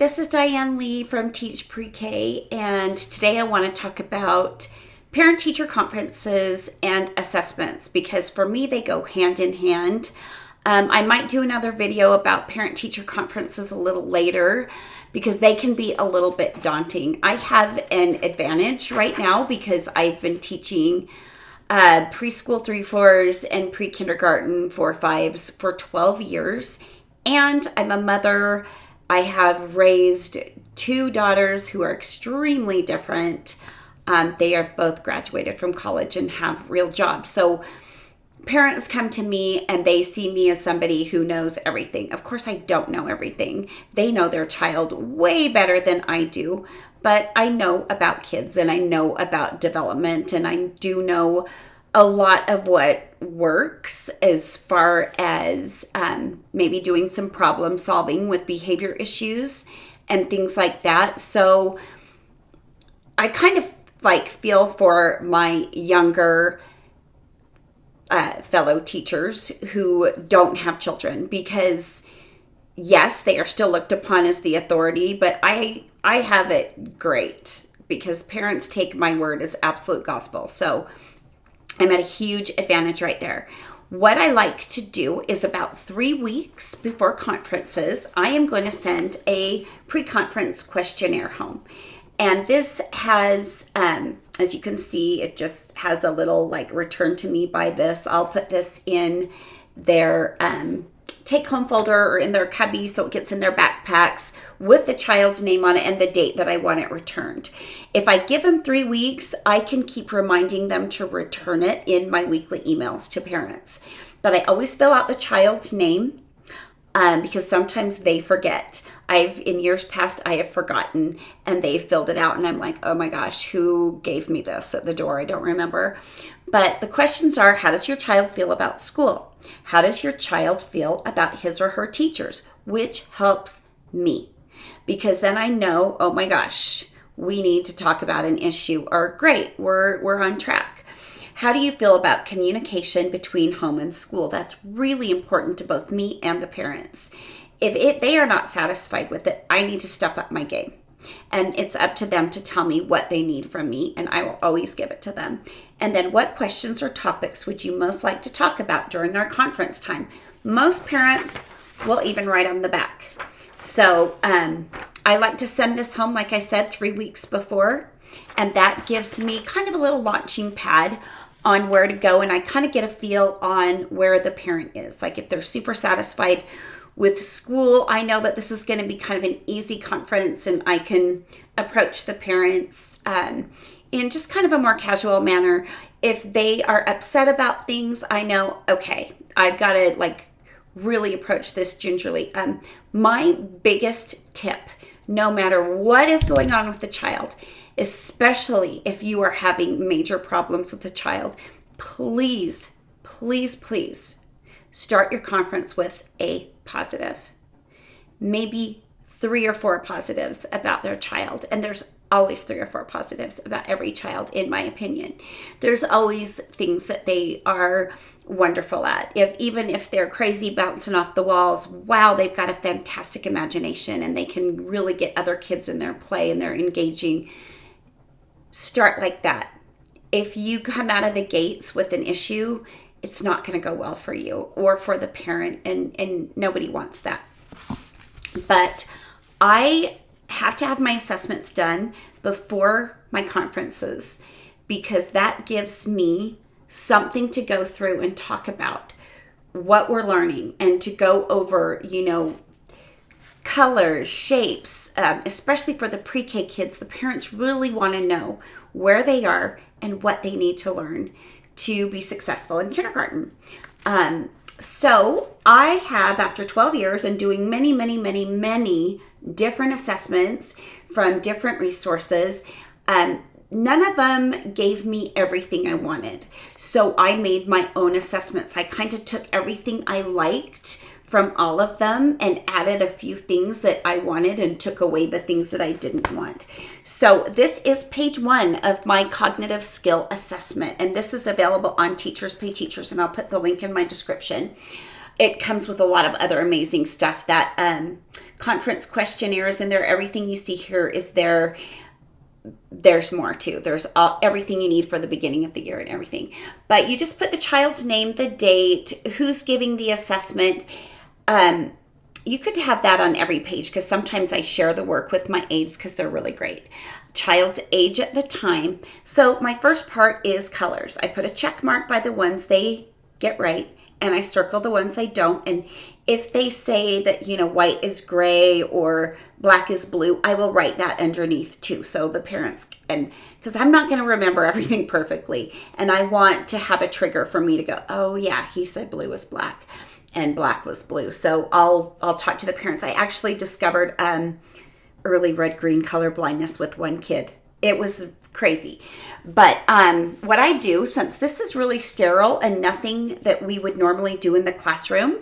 this is Diane Lee from Teach Pre-K, and today I want to talk about parent-teacher conferences and assessments, because for me they go hand in hand. I might do another video about parent-teacher conferences a little later because they can be a little bit daunting. I have an advantage right now because I've been teaching preschool 3-4s and pre-kindergarten 4-5s for 12 years, and I'm a mother. I have raised 2 daughters who are extremely different. They are both graduated from college and have real jobs. So parents come to me and they see me as somebody who knows everything. Of course, I don't know everything. They know their child way better than I do, but I know about kids and I know about development, and I do know a lot of what works as far as maybe doing some problem solving with behavior issues and things like that. So I kind of feel for my younger fellow teachers who don't have children, because yes, they are still looked upon as the authority, but I have it great because parents take my word as absolute gospel. So I'm at a huge advantage right there. What I like to do is about 3 weeks before conferences, I am going to send a pre-conference questionnaire home. And this has, as you can see, it just has a little return to me by this. I'll put this in their take-home folder or in their cubby so it gets in their backpacks with the child's name on it and the date that I want it returned. If I give them 3 weeks, I can keep reminding them to return it in my weekly emails to parents. But I always fill out the child's name because sometimes they forget. In years past, I have forgotten, and they filled it out, and I'm like, oh my gosh, who gave me this at the door? I don't remember. But the questions are, how does your child feel about school? How does your child feel about his or her teachers? Which helps me, because then I know, oh my gosh, we need to talk about an issue, or great, we're on track. How do you feel about communication between home and school? That's really important to both me and the parents. If they are not satisfied with it, I need to step up my game. And it's up to them to tell me what they need from me, and I will always give it to them. And then, what questions or topics would you most like to talk about during our conference time? Most parents will even write on the back. So I like to send this home, like I said, 3 weeks before, and that gives me kind of a little launching pad on where to go, and I kind of get a feel on where the parent is. Like if they're super satisfied with school, I know that this is going to be kind of an easy conference, and I can approach the parents in just kind of a more casual manner. If they are upset about things, I know, okay, I've got to really approach this gingerly. My biggest tip, no matter what is going on with the child, especially if you are having major problems with the child, please, please, please start your conference with a positive. Maybe 3 or 4 positives about their child. And there's always 3 or 4 positives about every child, in my opinion. There's always things that they are wonderful at. Even if they're crazy bouncing off the walls, wow, they've got a fantastic imagination and they can really get other kids in their play and they're engaging. Start like that. If you come out of the gates with an issue, it's not going to go well for you or for the parent, and nobody wants that. But I have to have my assessments done before my conferences, because that gives me something to go through and talk about what we're learning, and to go over, colors, shapes, especially for the pre-K kids. The parents really want to know where they are and what they need to learn to be successful in kindergarten. So I have, after 12 years and doing many, many, many, many different assessments from different resources, none of them gave me everything I wanted. So I made my own assessments. I kind of took everything I liked from all of them and added a few things that I wanted and took away the things that I didn't want. So this is page 1 of my cognitive skill assessment, and this is available on Teachers Pay Teachers, and I'll put the link in my description. it comes with a lot of other amazing stuff. That conference questionnaire is in there. Everything you see here is there. There's more too. There's everything you need for the beginning of the year and everything. But you just put the child's name, the date, who's giving the assessment. You could have that on every page, because sometimes I share the work with my aides because they're really great. Child's age at the time. So my first part is colors. I put a check mark by the ones they get right, and I circle the ones they don't. And if they say that, white is gray or black is blue, I will write that underneath too. So the parents, and because I'm not going to remember everything perfectly. And I want to have a trigger for me to go, oh yeah, he said blue was black and black was blue. So I'll talk to the parents. I actually discovered early red-green color blindness with one kid. It was crazy. But what I do, since this is really sterile and nothing that we would normally do in the classroom,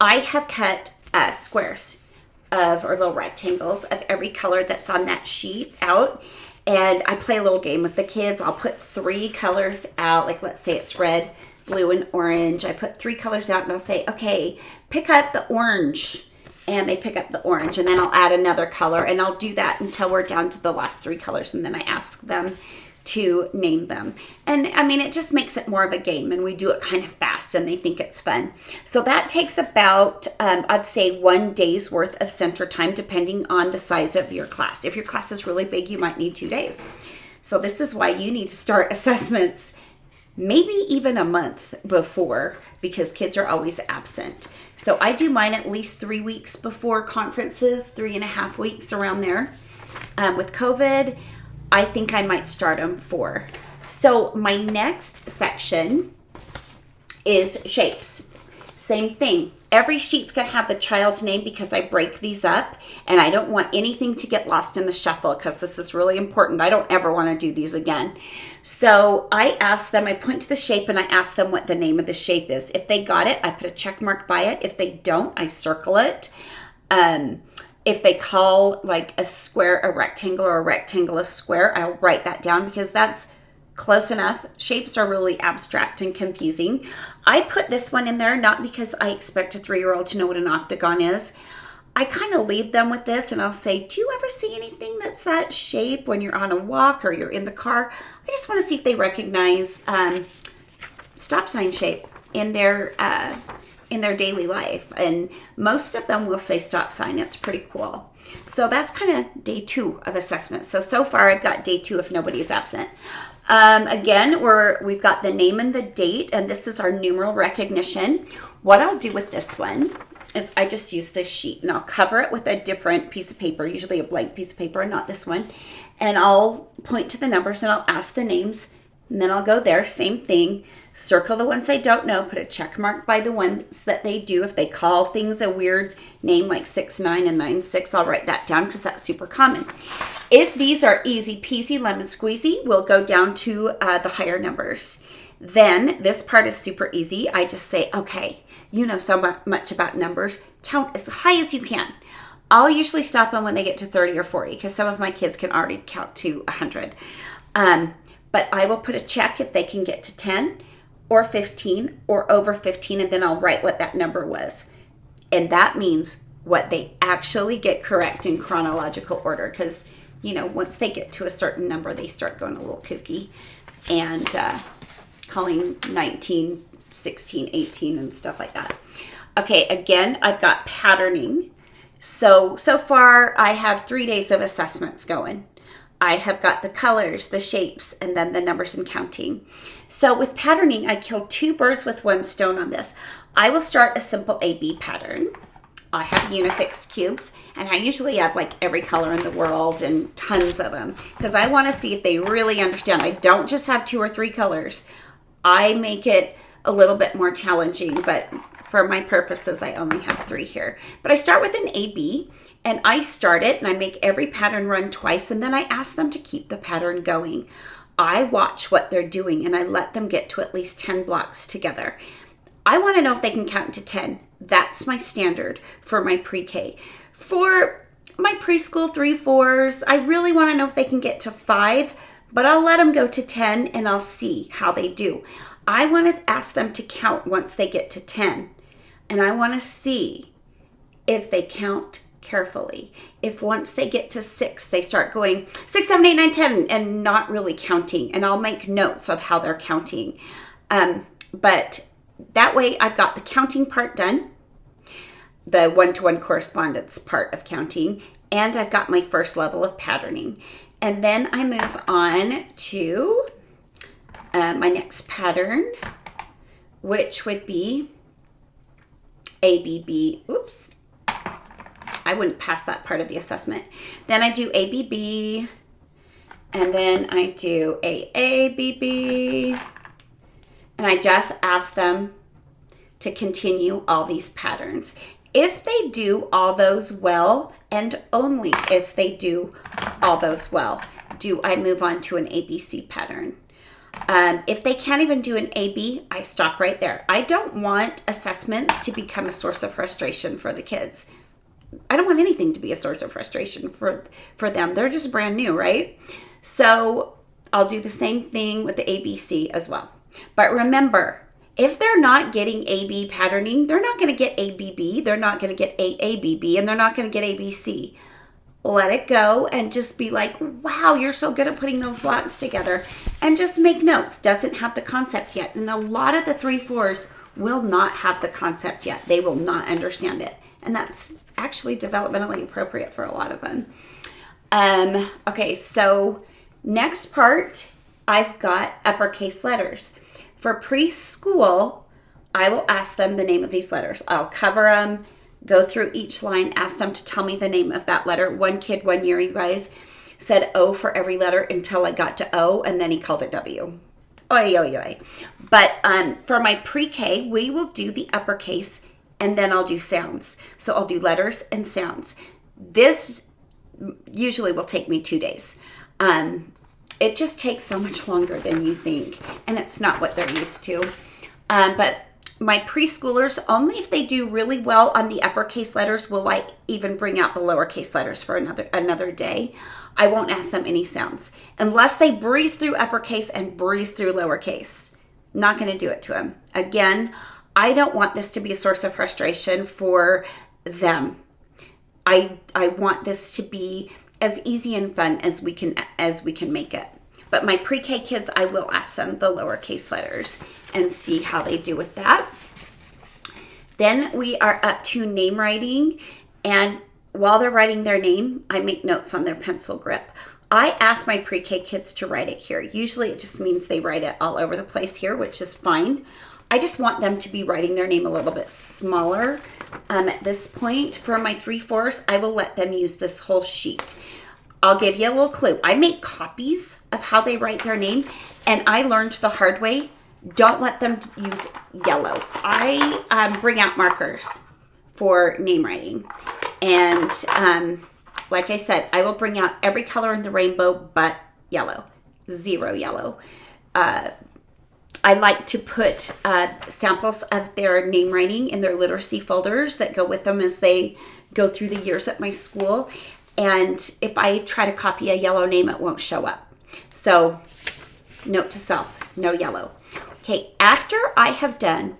I have cut squares or little rectangles of every color that's on that sheet out. And I play a little game with the kids. I'll put 3 colors out, like let's say it's red, blue, and orange. I put 3 colors out and I'll say, okay, pick up the orange. And they pick up the orange, and then I'll add another color, and I'll do that until we're down to the last 3 colors, and then I ask them to name them. And I mean, it just makes it more of a game, and we do it kind of fast, and they think it's fun. So that takes about, I'd say 1 day's worth of center time, depending on the size of your class. If your class is really big, you might need 2 days. So this is why you need to start assessments maybe even a month before, because kids are always absent. So I do mine at least 3 weeks before conferences, 3.5 weeks around there. With COVID, I think I might start them 4. So my next section is shapes. Same thing. Every sheet's going to have the child's name, because I break these up and I don't want anything to get lost in the shuffle, because this is really important. I don't ever want to do these again. So I ask them, I point to the shape and I ask them what the name of the shape is. If they got it, I put a check mark by it. If they don't, I circle it. If they call like a square a rectangle or a rectangle a square, I'll write that down, because that's close enough. Shapes are really abstract and confusing. I put this one in there not because I expect a 3-year-old to know what an octagon is. I kind of leave them with this, and I'll say, do you ever see anything that's that shape when you're on a walk or you're in the car? I just want to see if they recognize stop sign shape in their daily life. And most of them will say stop sign. It's pretty cool. So that's kind of day 2 of assessment. So far I've got day 2 if nobody is absent. Again, we've got the name and the date, and this is our numeral recognition. What I'll do with this one is I just use this sheet, and I'll cover it with a different piece of paper, usually a blank piece of paper and not this one. And I'll point to the numbers and I'll ask the names, and then I'll go there, same thing, circle the ones I don't know, put a check mark by the ones that they do. If they call things a weird name like 6-9 and 9-6, I'll write that down, because that's super common. If these are easy peasy lemon squeezy, we'll go down to the higher numbers. Then this part is super easy. I just say, okay, you know so much about numbers, count as high as you can. I'll usually stop them when they get to 30 or 40, because some of my kids can already count to 100. But I will put a check if they can get to 10 or 15 or over 15, and then I'll write what that number was. And that means what they actually get correct in chronological order, because, once they get to a certain number, they start going a little kooky and calling 19, 16, 18 and stuff like that. Okay, again, I've got patterning. So far I have 3 days of assessments going. I have got the colors, the shapes, and then the numbers and counting. So with patterning, I kill 2 birds with 1 stone on this. I will start a simple A-B pattern. I have Unifix cubes, and I usually have like every color in the world and tons of them, because I want to see if they really understand. I don't just have 2 or 3 colors. I make it a little bit more challenging, but for my purposes, I only have 3 here. But I start with an A-B, and I start it, and I make every pattern run twice, and then I ask them to keep the pattern going. I watch what they're doing, and I let them get to at least 10 blocks together. I want to know if they can count to 10. That's my standard for my pre-K. For my preschool 3-4s, I really want to know if they can get to 5, but I'll let them go to 10, and I'll see how they do. I want to ask them to count once they get to 10. And I want to see if they count carefully. If once they get to 6, they start going 6, 7, 8, 9, 10 and not really counting. And I'll make notes of how they're counting. But that way I've got the counting part done, the one-to-one correspondence part of counting, and I've got my first level of patterning. And then I move on to my next pattern, which would be ABB. Oops. I wouldn't pass that part of the assessment. Then I do ABB, and then I do AABB, and I just ask them to continue all these patterns. If they do all those well, and only if they do all those well, do I move on to an ABC pattern. If they can't even do an AB, I stop right there. I don't want assessments to become a source of frustration for the kids. I don't want anything to be a source of frustration for them. They're just brand new, right? So I'll do the same thing with the ABC as well. But remember, if they're not getting AB patterning, they're not going to get ABB, they're not going to get AABB, and they're not going to get ABC. Let it go and just be like, wow, you're so good at putting those blocks together. And just make notes. Doesn't have the concept yet. And a lot of the 3-4s will not have the concept yet. They will not understand it. And that's actually developmentally appropriate for a lot of them. Okay, so next part, I've got uppercase letters. For preschool, I will ask them the name of these letters. I'll cover them, go through each line, ask them to tell me the name of that letter. One kid one year, you guys, said O for every letter until I got to O, and then he called it W. Oy, oy, oy. But for my pre-K, we will do the uppercase, and then I'll do sounds. So I'll do letters and sounds. This usually will take me 2 days. It just takes so much longer than you think, and it's not what they're used to. But my preschoolers, only if they do really well on the uppercase letters will I even bring out the lowercase letters for another day. I won't ask them any sounds unless they breeze through uppercase and breeze through lowercase. Not going to do it to them. Again, I don't want this to be a source of frustration for them. I want this to be as easy and fun as we can make it. But my pre-K kids, I will ask them the lowercase letters and see how they do with that. Then we are up to name writing, and while they're writing their name, I make notes on their pencil grip. I ask my pre-K kids to write it here. Usually it just means they write it all over the place here, which is fine. I just want them to be writing their name a little bit smaller. At this point, for my 3-4s, I will let them use this whole sheet. I'll give you a little clue. I make copies of how they write their name, and I learned the hard way. Don't let them use yellow. I bring out markers for name writing. And like I said, I will bring out every color in the rainbow but yellow. 0 yellow. I like to put samples of their name writing in their literacy folders that go with them as they go through the years at my school. And if I try to copy a yellow name, it won't show up. So note to self, no yellow. Okay, after I have done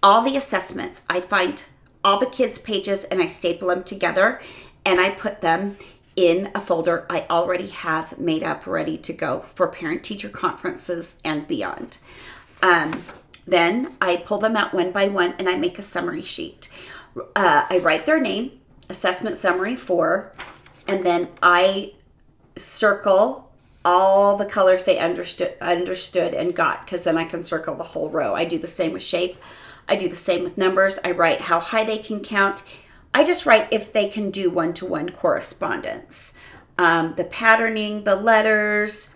all the assessments, I find all the kids' pages and I staple them together and I put them in a folder I already have made up, ready to go for parent-teacher conferences and beyond. Then I pull them out one by one and I make a summary sheet. I write their name, assessment summary 4, and then I circle all the colors they understood and got, because then I can circle the whole row. I do the same with shape. I do the same with numbers. I write how high they can count. I just write if they can do one-to-one correspondence. The patterning, the letters,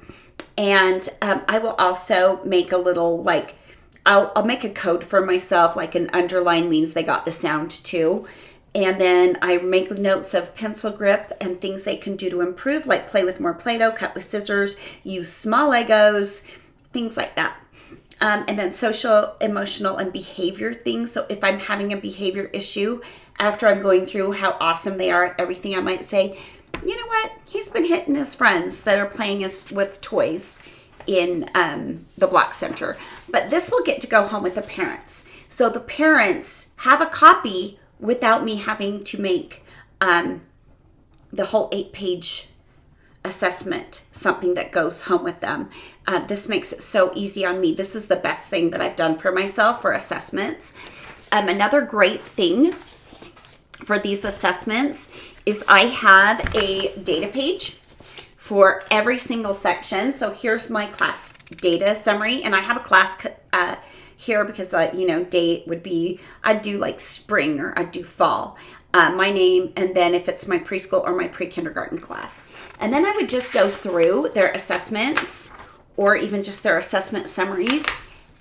and I will also make a little, like, I'll make a code for myself, like an underline means they got the sound too. And then I make notes of pencil grip and things they can do to improve, like play with more Play-Doh, cut with scissors, use small Legos, things like that. And then social, emotional, and behavior things. So if I'm having a behavior issue, after I'm going through how awesome they are at everything, I might say, you know what? He's been hitting his friends that are playing with toys in the block center. But this will get to go home with the parents. So the parents have a copy without me having to make the whole 8-page assessment something that goes home with them. This makes it so easy on me. This is the best thing that I've done for myself for assessments. Another great thing for these assessments is I have a data page for every single section. So here's my class data summary, and I have a class here because date would be, I'd do like spring or I'd do fall, my name, and then if it's my preschool or my pre-kindergarten class. And then I would just go through their assessments or even just their assessment summaries,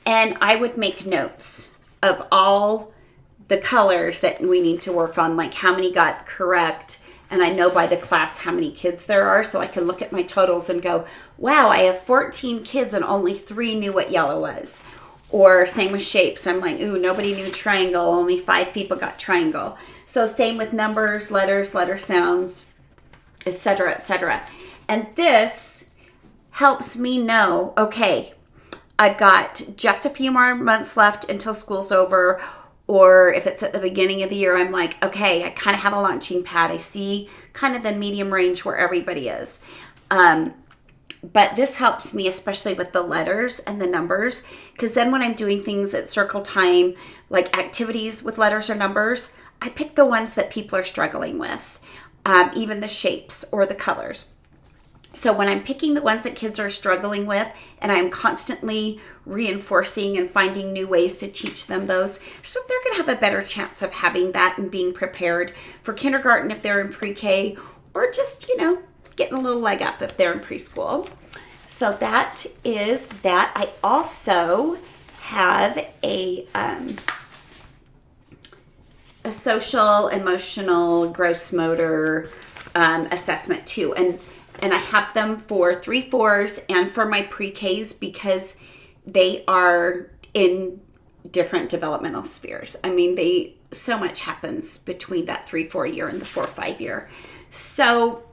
and I would make notes of all the colors that we need to work on, like how many got correct, and I know by the class how many kids there are, so I can look at my totals and go, wow, I have 14 kids and only 3 knew what yellow was. Or same with shapes. I'm like, ooh, nobody knew triangle, only 5 people got triangle. So same with numbers, letters, letter sounds, etc., etc. And this helps me know, okay, I've got just a few more months left until school's over. Or if it's at the beginning of the year, I'm like, okay, I kind of have a launching pad. I see kind of the medium range where everybody is. But this helps me, especially with the letters and the numbers, because then when I'm doing things at circle time, like activities with letters or numbers, I pick the ones that people are struggling with, even the shapes or the colors. So when I'm picking the ones that kids are struggling with, and I'm constantly reinforcing and finding new ways to teach them those, so they're going to have a better chance of having that and being prepared for kindergarten if they're in pre-K, or just, getting a little leg up if they're in preschool. So that is that. I also have a social, emotional, gross motor assessment too. And I have them for 3-4s and for my pre-Ks because they are in different developmental spheres. I mean, so much happens between that 3-4 year and the 4-5 year. So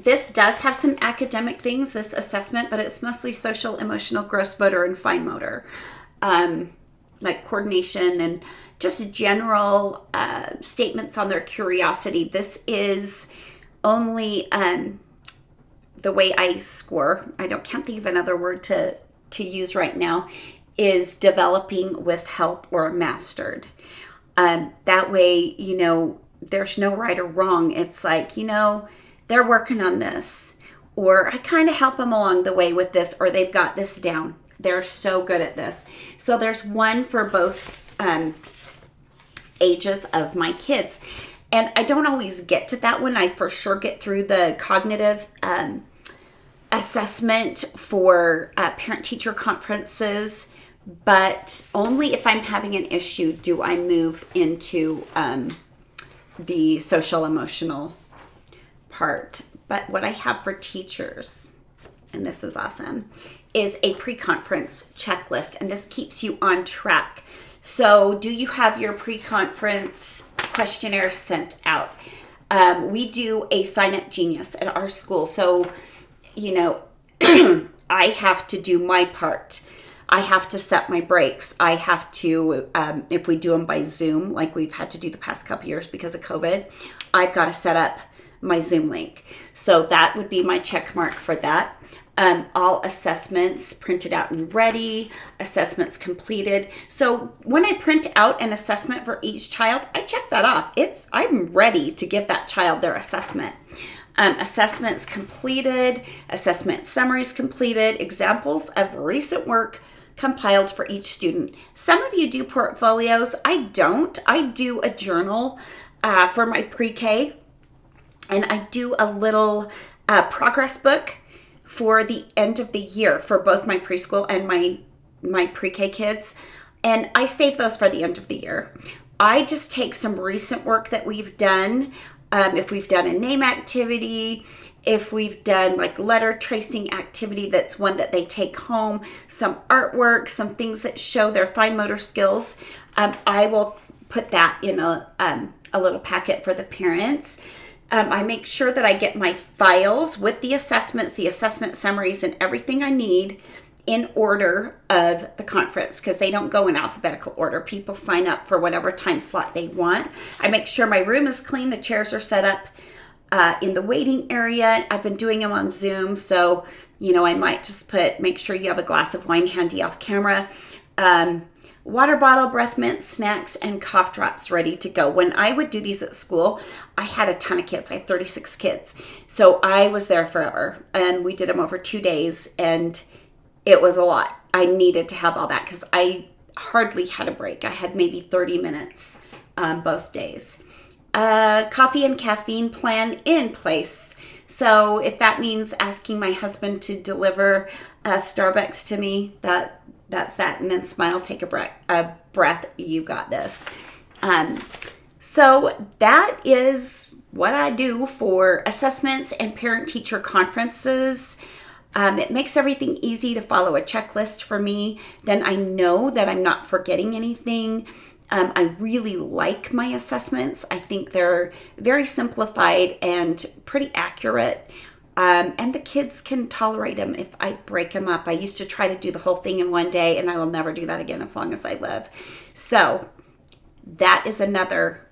this does have some academic things, this assessment, but it's mostly social, emotional, gross motor, and fine motor, like coordination and just general statements on their curiosity. This is only the way I score. Can't think of another word to use right now, is developing with help or mastered. That way, there's no right or wrong. It's like, they're working on this, or I kind of help them along the way with this, or they've got this down. They're so good at this. So there's one for both ages of my kids. And I don't always get to that one. I for sure get through the cognitive assessment for parent-teacher conferences, but only if I'm having an issue do I move into the social-emotional part. But what I have for teachers, and this is awesome, is a pre-conference checklist, and this keeps you on track. So do you have your pre-conference questionnaire sent out? We do a sign-up genius at our school. So, I have to do my part. I have to set my breaks. I have to, if we do them by Zoom, like we've had to do the past couple years because of COVID, I've got to set up my Zoom link. So that would be my check mark for that. All assessments printed out and ready, assessments completed. So when I print out an assessment for each child, I check that off. I'm ready to give that child their assessment. Assessments completed, assessment summaries completed, examples of recent work compiled for each student. Some of you do portfolios. I don't. I do a journal for my pre-K, and I do a little progress book for the end of the year for both my preschool and my pre-K kids. And I save those for the end of the year. I just take some recent work that we've done. If we've done a name activity, if we've done like letter tracing activity, that's one that they take home, some artwork, some things that show their fine motor skills, I will put that in a little packet for the parents. I make sure that I get my files with the assessments, the assessment summaries, and everything I need in order of the conference because they don't go in alphabetical order. People sign up for whatever time slot they want. I make sure my room is clean, the chairs are set up in the waiting area. I've been doing them on Zoom, so I might just make sure you have a glass of wine handy off camera. Water bottle, breath mint, snacks, and cough drops ready to go. When I would do these at school, I had a ton of kids. I had 36 kids. So I was there forever. And we did them over 2 days, and it was a lot. I needed to have all that because I hardly had a break. I had maybe 30 minutes both days. Coffee and caffeine plan in place. So if that means asking my husband to deliver Starbucks to me, that's that. And then smile, take a breath. You got this. So that is what I do for assessments and parent-teacher conferences. It makes everything easy to follow a checklist for me. Then I know that I'm not forgetting anything. I really like my assessments. I think they're very simplified and pretty accurate. And the kids can tolerate them if I break them up. I used to try to do the whole thing in one day, and I will never do that again as long as I live. So that is another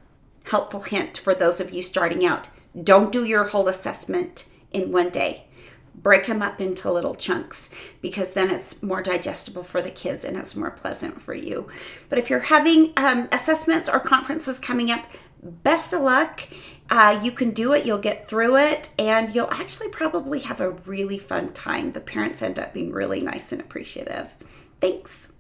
helpful hint for those of you starting out. Don't do your whole assessment in one day. Break them up into little chunks because then it's more digestible for the kids and it's more pleasant for you. But if you're having assessments or conferences coming up, best of luck. You can do it. You'll get through it, and you'll actually probably have a really fun time. The parents end up being really nice and appreciative. Thanks.